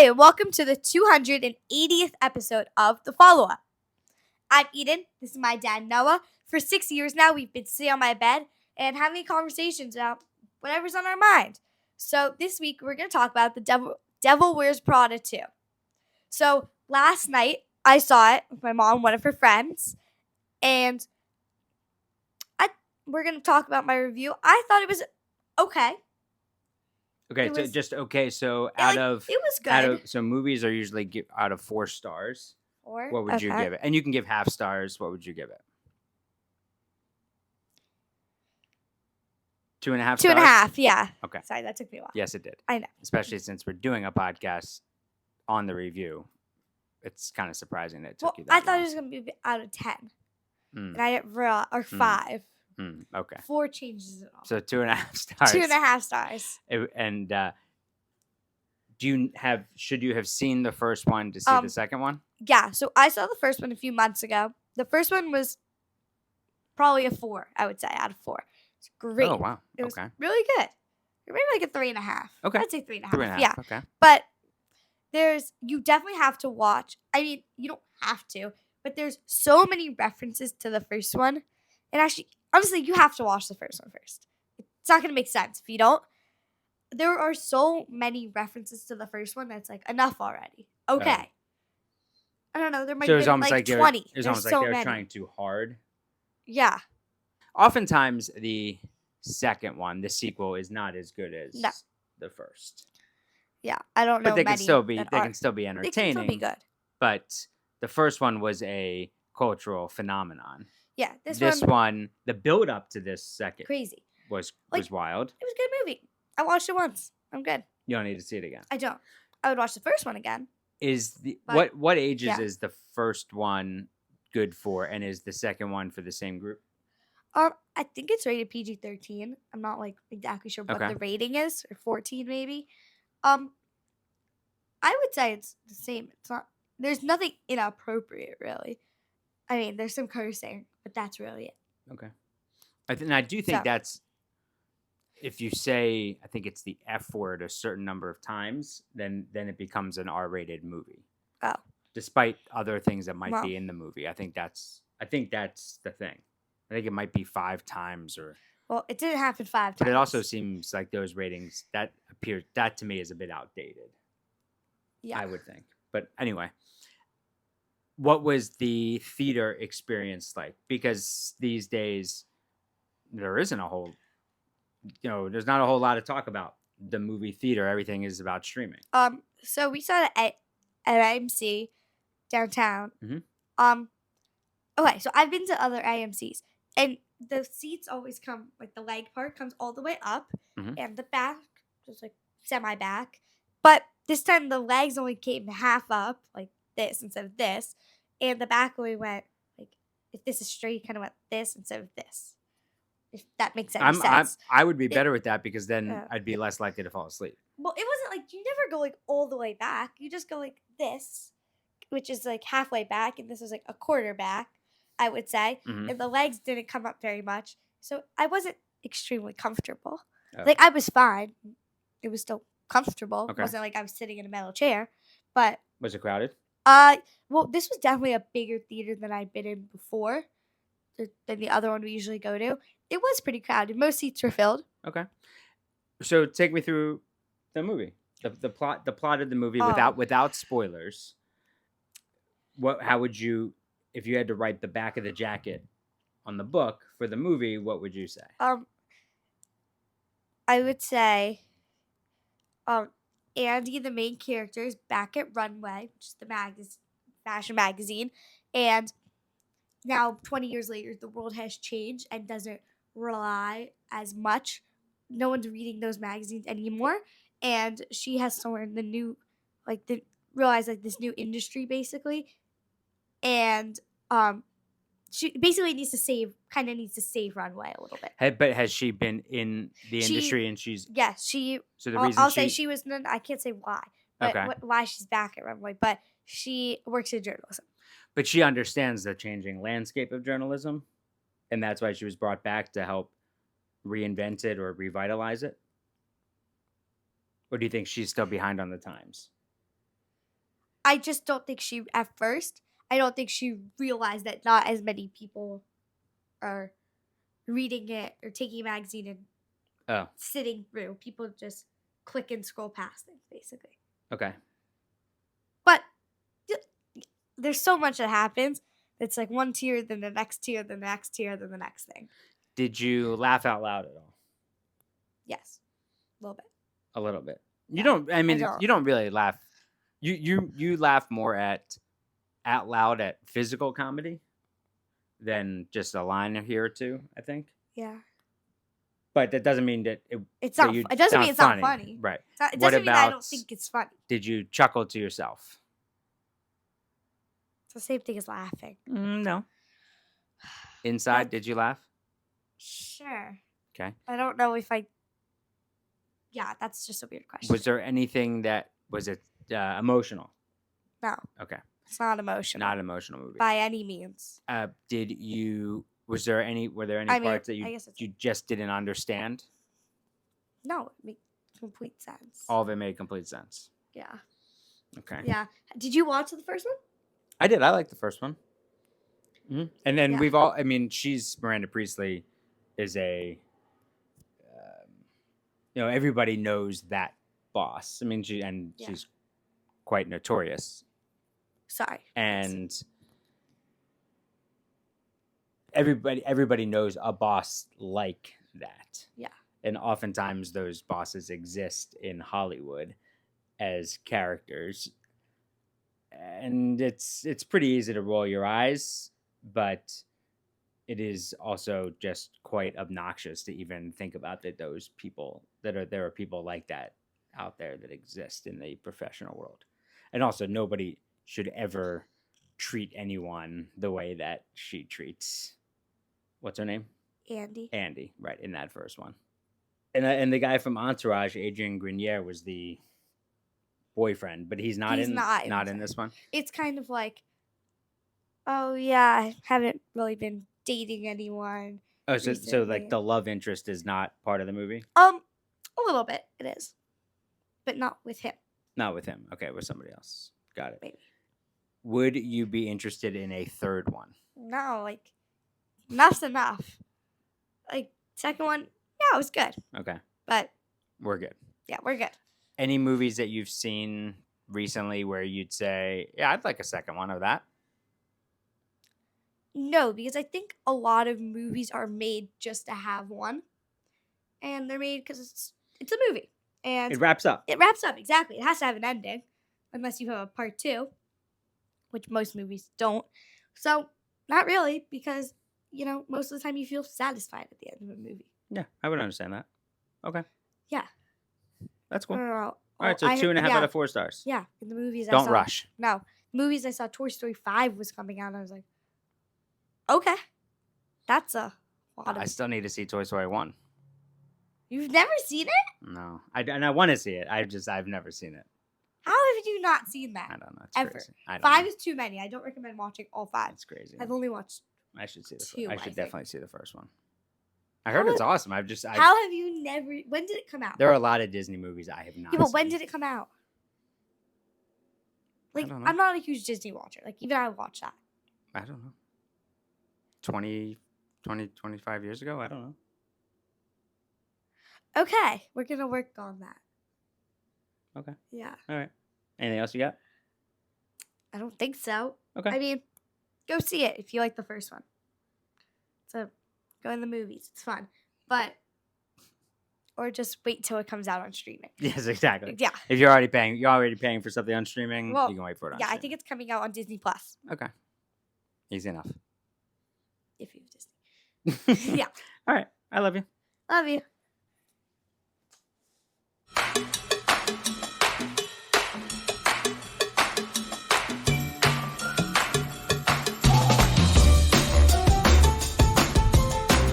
and welcome to the 280th episode of The Follow-Up. I'm Eden. This is my dad, Noah. For 6 years now, we've been sitting on my bed and having conversations about whatever's on our mind. So this week, we're going to talk about the Devil Wears Prada 2. So last night, I saw it with my mom, one of her friends, and we're going to talk about my review. I thought it was okay. Okay, It so was- just okay. So it was good. so movies are usually out of 4 stars. Or, What would you okay. give it? And you can give half stars. What would you give it? 2.5 stars. 2.5, yeah. Okay. Sorry, that took me a while. Yes, it did. I know. Especially since we're doing a podcast on the review, it's kind of surprising that it took you that I thought long. it was going to be out of 10. Mm. And I didn't realize, or 5. Okay. 4 changes it all. So 2.5 stars. 2.5 stars. And should you have seen the first one to see the second one? Yeah, so I saw the first one a few months ago. The first one was probably a 4, I would say, out of 4. It's great. Oh, wow. It was Okay. really good. Maybe like a 3.5. Okay. I'd say 3.5. 3.5. Yeah. Okay. But you definitely have to watch. I mean, you don't have to, but there's so many references to the first one. And actually, honestly, you have to watch the first one first. It's not going to make sense if you don't. There are so many references to the first one that's like enough already. Okay. I don't know. There might So it be was almost like like 20. It was There's almost so like they were many. trying too hard. Yeah. Oftentimes, the second one, the sequel, is not as good as No. the first. Yeah. I don't know. But they can many still be that they are. can still be They can entertaining. still be good. But the first one was a cultural phenomenon. Yeah. This one, the build up to this second crazy. was Like, wild. It was a good movie. I watched it once. I'm good. You don't need to see it again. I don't. I would watch the first one again. What ages yeah. is the first one good for, and is the second one for the same group? I think it's rated PG-13. I'm not like exactly sure what Okay. the rating is, or 14 maybe. I would say it's the same. It's not. There's nothing inappropriate really. I mean, there's some cursing, but that's really it. Okay. I do think So- that's, if you say, I think it's the F word a certain number of times, then it becomes an R-rated movie. Oh. Despite other things that might Well. be in the movie. I think that's the thing. I think it might be 5 times or. Well, it didn't happen 5 times. But it also seems like those ratings, that to me is a bit outdated. Yeah. I would think. But anyway, what was the theater experience like? Because these days there isn't a whole, there's not a whole lot to talk about the movie theater. Everything is about streaming. So we saw it at AMC downtown. Mm-hmm. Okay, so I've been to other AMCs, and the seats always come, like the leg part comes all the way up, Mhm. and the back just like semi back. But this time the legs only came half up, like this instead of this, and the back only went like, if this is straight, kind of went this instead of this. If that makes any sense. I would be better with that, because then Yeah. I'd be less likely to fall asleep. Well, it wasn't like, you never go like all the way back. You just go like this, which is like halfway back, and this was like a quarter back, I would say. Mhm. And the legs didn't come up very much. So I wasn't extremely comfortable. Oh. Like, I was fine. It was still comfortable. Okay. It wasn't like I was sitting in a metal chair. But Was it crowded? well, this was definitely a bigger theater than I'd been in before, than the other one we usually go to. It was pretty crowded. Most seats were filled. Okay. So take me through the movie. The plot of the movie without spoilers. How would you, if you had to write the back of the jacket on the book for the movie, what would you say? I would say Andy, the main character, is back at Runway, which is the fashion magazine, and now 20 years later, the world has changed and doesn't rely as much. No one's reading those magazines anymore, and she has to learn realize this new industry basically, and she basically needs to save Runway a little bit. But has she been in the industry, and she's Yes, she. so the reason I'll say she was. I can't say why, but Okay. why she's back at Runway. But she works in journalism. But she understands the changing landscape of journalism, and that's why she was brought back to help reinvent it or revitalize it? Or do you think she's still behind on the times? I just don't think she at first. I don't think she realized that not as many people are reading it or taking a magazine and Oh, sitting through. People just click and scroll past things, basically. okay. But there's so much that happens. It's like one tier, then the next tier, then the next tier, then the next thing. Did you laugh out loud at all? Yes, a little bit. A little bit. You Yeah, don't. I mean, don't. you don't really laugh. You laugh more at out loud at physical comedy than just a line here or two. I think. Yeah. But that doesn't mean that It's that not. you It doesn't mean sound it's not funny. Right. It What doesn't mean I don't about- think it's funny. Did you chuckle to yourself? It's the same thing as laughing. No. Inside, did you laugh? Sure. Okay. I don't know if I. Yeah, that's just a weird question. Was there anything that was it emotional? No, Okay. it's not emotional. Not an emotional movie. By any means. Did you? Were there any I mean, parts that I you guess it's- you just didn't understand? No, it makes complete sense. All of it made complete sense. Yeah. Okay. Yeah. Did you watch the first one? I did. I liked the first one. And then Yeah. we've all. I mean, Miranda Priestley is a. Everybody knows that boss. I mean, she's quite notorious. Sorry. And everybody knows a boss like that. Yeah. And oftentimes those bosses exist in Hollywood as characters. And it's pretty easy to roll your eyes, but it is also just quite obnoxious to even think about that there are people like that out there that exist in the professional world. And also nobody should ever treat anyone the way that she treats. What's her name? Andy. Andy, right, in that first one. And the guy from Entourage, Adrian Grenier, was the boyfriend, but he's not in this one. It's kind of like, oh yeah, I haven't really been dating anyone. Oh, so recently. like the love interest is not part of the movie? A little bit it is, but not with him. Not with him. Okay, with somebody else. Got it. Maybe. Would you be interested in a third one? No, like enough's enough. Like second one, yeah, it was good, Okay, but we're good. yeah, we're good. Any movies that you've seen recently where you'd say, yeah, I'd like a second one of that? No, because I think a lot of movies are made just to have one, and they're made because it's a movie, and It wraps up. it wraps up exactly. It has to have an ending, unless you have a part two, which most movies don't. So not really, because most of the time you feel satisfied at the end of a movie. Yeah, I would understand that. Okay. Yeah. That's cool. No, no, no. All right, so I 2.5 yeah, out of 4 stars. Yeah, in the movies I Don't saw. rush. No, movies I saw. Toy Story 5 was coming out, and I was like, okay, that's a lot of. I still need to see Toy Story 1. You've never seen it? No. And I want to see it. I've never seen it. How have you not seen that? I don't know. It's Ever. crazy. I don't 5 know. is too many. I don't recommend watching all 5. It's crazy. I've only watched. I should see the two, I I should think. definitely see the first one. I heard it's awesome. How have you never? When did it come out? There are a lot of Disney movies I have not Yeah, but when seen. did it come out? Like, don't know. I'm not a huge Disney watcher. Like, even I watched that. I don't know. 20, 25 years ago? I don't know. Okay, we're gonna work on that. Okay. Yeah, All right. Anything else you got? I don't think so. Okay. I mean, go see it if you like the first one. So, go in the movies. It's fun, or just wait till it comes out on streaming. Yes, exactly. Yeah, If you're already paying for something on streaming, Well, you can wait for it on yeah. I streaming. think it's coming out on Disney Plus Okay. Easy enough. if you have Disney. Yeah, All right. I love you. love you.